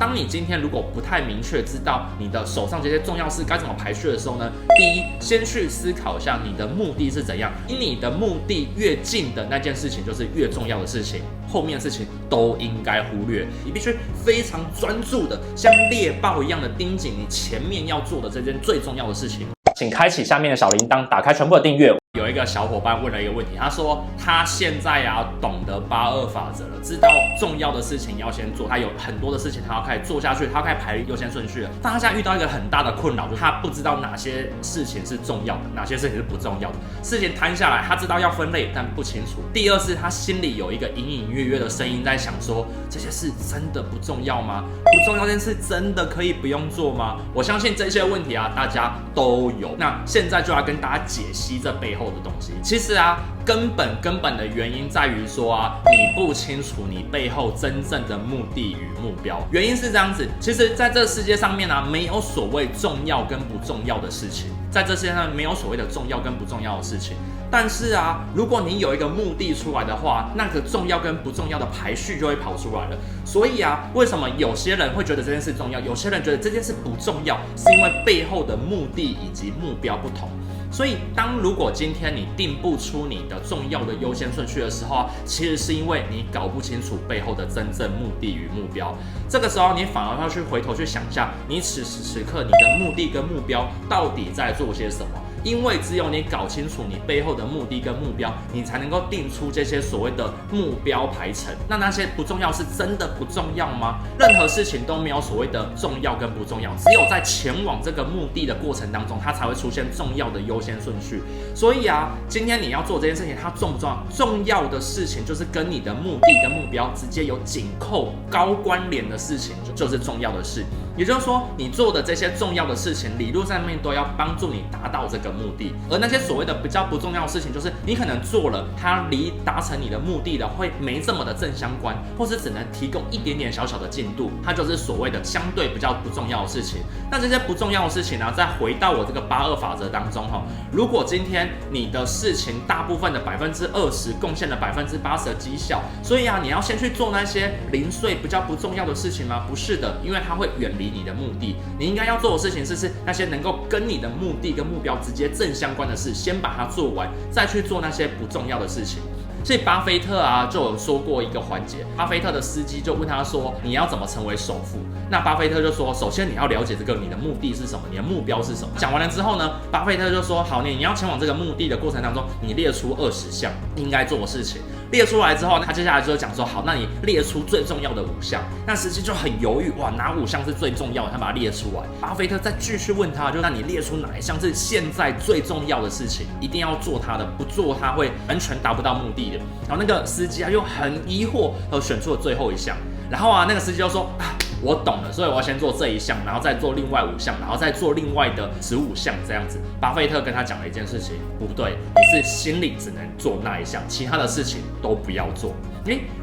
当你今天如果不太明确知道你的手上这些重要事该怎么排序的时候呢，第一，先去思考一下你的目的是怎样。离你的目的越近的那件事情，就是越重要的事情，后面的事情都应该忽略。你必须非常专注的，像猎豹一样的盯紧你前面要做的这件最重要的事情。请开启下面的小铃铛，打开全部的订阅。有一个小伙伴问了一个问题，他说他现在懂得82法则了，知道重要的事情要先做，他有很多的事情他要开始做下去，他要开始排优先顺序了。但他现在遇到一个很大的困扰，就是他不知道哪些事情是重要的，哪些事情是不重要的。事情摊下来，他知道要分类，但不清楚。第二是他心里有一个隐隐约约的声音在想说，这些事真的不重要吗？不重要这件事真的可以不用做吗？我相信这些问题大家都有。那现在就要跟大家解析这背后的东西。其实根本的原因在于说你不清楚你背后真正的目的与目标。原因是这样子，其实在这个世界上面没有所谓重要跟不重要的事情，在这世界上没有所谓的重要跟不重要的事情。但是如果你有一个目的出来的话，那个重要跟不重要的排序就会跑出来了。所以为什么有些人会觉得这件事重要，有些人觉得这件事不重要，是因为背后的目的以及目标不同。所以如果今天你定不出你的重要的优先顺序的时候其实是因为你搞不清楚背后的真正目的与目标。这个时候你反而要去回头去想一下，你此时此刻你的目的跟目标到底在做些什么。因为只有你搞清楚你背后的目的跟目标，你才能够定出这些所谓的目标排程。那些不重要是真的不重要吗？任何事情都没有所谓的重要跟不重要，只有在前往这个目的的过程当中，它才会出现重要的优先顺序。所以今天你要做这件事情，它重不重要？重要的事情就是跟你的目的跟目标直接有紧扣高关联的事情，就是重要的事。也就是说，你做的这些重要的事情，理论上面都要帮助你达到这个目的。而那些所谓的比较不重要的事情，就是你可能做了，它离达成你的目的的会没这么的正相关，或是只能提供一点点小小的进度，它就是所谓的相对比较不重要的事情。那这些不重要的事情再回到我这个82法则当中如果今天你的事情大部分的20%贡献了80%的绩效，所以你要先去做那些零碎比较不重要的事情吗？不是的，因为它会远离你的目的。你应该要做的事情是那些能够跟你的目的跟目标直接正相关的事，先把它做完，再去做那些不重要的事情。所以巴菲特就有说过一个环节，巴菲特的司机就问他说，你要怎么成为首富？那巴菲特就说，首先你要了解你的目的是什么，你的目标是什么。讲完了之后呢，巴菲特就说，好，你要前往这个目的的过程当中，你列出20项应该做的事情。列出来之后，他接下来就讲说，好，那你列出最重要的5项。那司机就很犹豫，哪5项是最重要的？他把它列出来。巴菲特再继续问他，那你列出哪一项是现在最重要的事情，一定要做它的，不做它会完全达不到目的的。然后那个司机又很疑惑，选出了最后1项。然后那个司机就说，我懂了，所以我要先做这1项，然后再做另外5项，然后再做另外的15项这样子。巴菲特跟他讲了一件事情，不对，你是心里只能做那1项，其他的事情都不要做。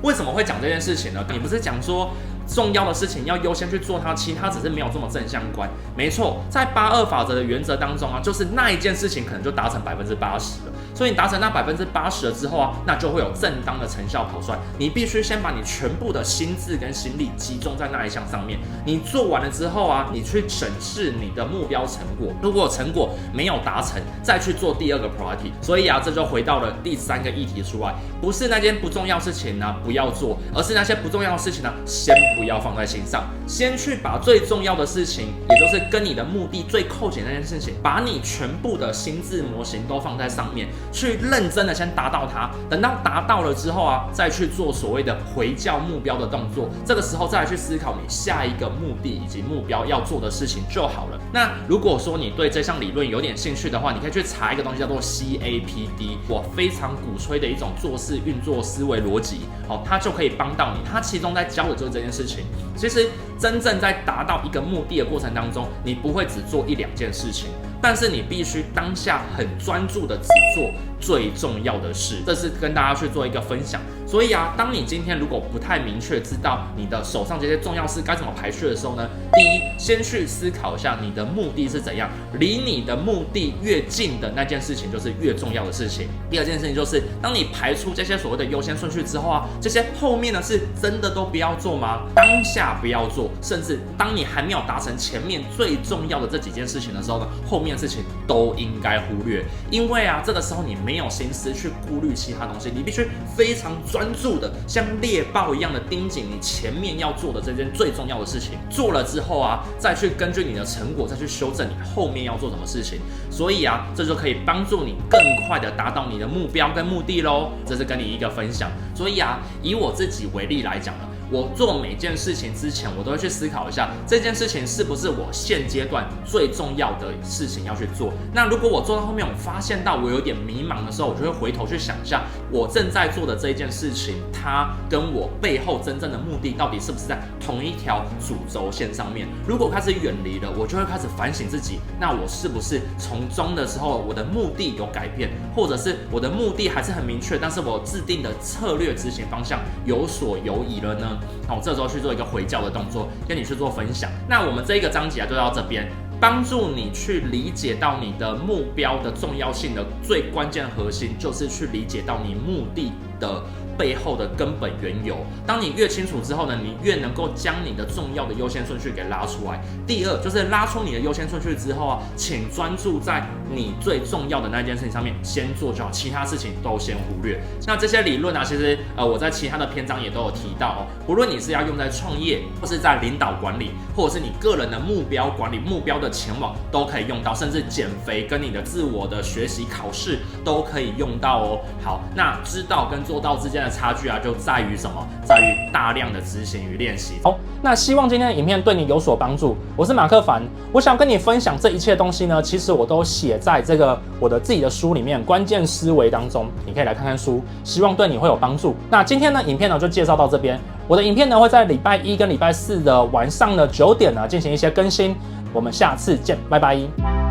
为什么会讲这件事情呢？你不是讲说重要的事情要优先去做它，其他只是没有这么正相关。没错，在82法则的原则当中就是那一件事情可能就达成80%了。所以你达成那80%了之后那就会有正当的成效跑出来。你必须先把你全部的心智跟心力集中在那一项上面。你做完了之后你去审视你的目标成果，如果成果没有达成，再去做第2个 priority。所以这就回到了第3个议题出来，不是那件不重要事情不要做，而是那些不重要的事情先不要放在心上，先去把最重要的事情，也就是跟你的目的最扣紧的那件事情，把你全部的心智模型都放在上面，去认真的先达到它。等到达到了之后再去做所谓的回教目标的动作。这个时候再来去思考你下一个目的以及目标要做的事情就好了。那如果说你对这项理论有点兴趣的话，你可以去查一个东西叫做 CAPD， 我非常鼓吹的一种做事运作思维逻辑。它就可以帮到你。它其中在教的就是这件事情。其实真正在达到一个目的的过程当中，你不会只做1-2件事情，但是你必须当下很专注的只做最重要的事。这是跟大家去做一个分享。所以啊，当你今天如果不太明确知道你的手上这些重要事该怎么排序的时候呢，第一，先去思考一下你的目的是怎样，离你的目的越近的那件事情就是越重要的事情。第二件事情就是，当你排出这些所谓的优先顺序之后啊，这些后面的事真的都不要做吗？当下不要做，甚至当你还没有达成前面最重要的这几件事情的时候呢，后面的事情都应该忽略，因为啊，这个时候你没有心思去顾虑其他东西，你必须非常专注的像猎豹一样的盯紧你前面要做的这件最重要的事情，做了之后啊，再去根据你的成果再去修正你后面要做什么事情。所以啊，这就可以帮助你更快的达到你的目标跟目的咯。这是跟你一个分享。所以啊，以我自己为例来讲呢，我做每件事情之前，我都会去思考一下，这件事情是不是我现阶段最重要的事情要去做。那如果我做到后面，我发现到我有点迷茫的时候，我就会回头去想一下，我正在做的这一件事情，它跟我背后真正的目的到底是不是在同一条主轴线上面。如果开始远离了，我就会开始反省自己，那我是不是从中的时候我的目的有改变，或者是我的目的还是很明确，但是我制定的策略执行方向有所犹疑了呢？那我这时候去做一个回教的动作，跟你去做分享。那我们这一个章节就到这边，帮助你去理解到你的目标的重要性的最关键核心，就是去理解到你目的的背后的根本缘由。当你越清楚之后呢，你越能够将你的重要的优先顺序给拉出来。第二，就是拉出你的优先顺序之后啊，请专注在你最重要的那件事情上面，先做就好，其他事情都先忽略。那这些理论啊，其实我在其他的篇章也都有提到哦。不论你是要用在创业，或是在领导管理，或者是你个人的目标管理、目标的前往，都可以用到，甚至减肥跟你的自我的学习、考试都可以用到哦。好，那知道跟做到之间的差距啊，就在于什么？在于大量的执行与练习。好，那希望今天的影片对你有所帮助。我是马克凡，我想跟你分享这一切东西呢，其实我都写在这个我的自己的书里面《关键思维》当中，你可以来看看书，希望对你会有帮助。那今天呢，影片呢就介绍到这边。我的影片呢会在礼拜一跟礼拜四的晚上的9点呢进行一些更新。我们下次见，拜拜。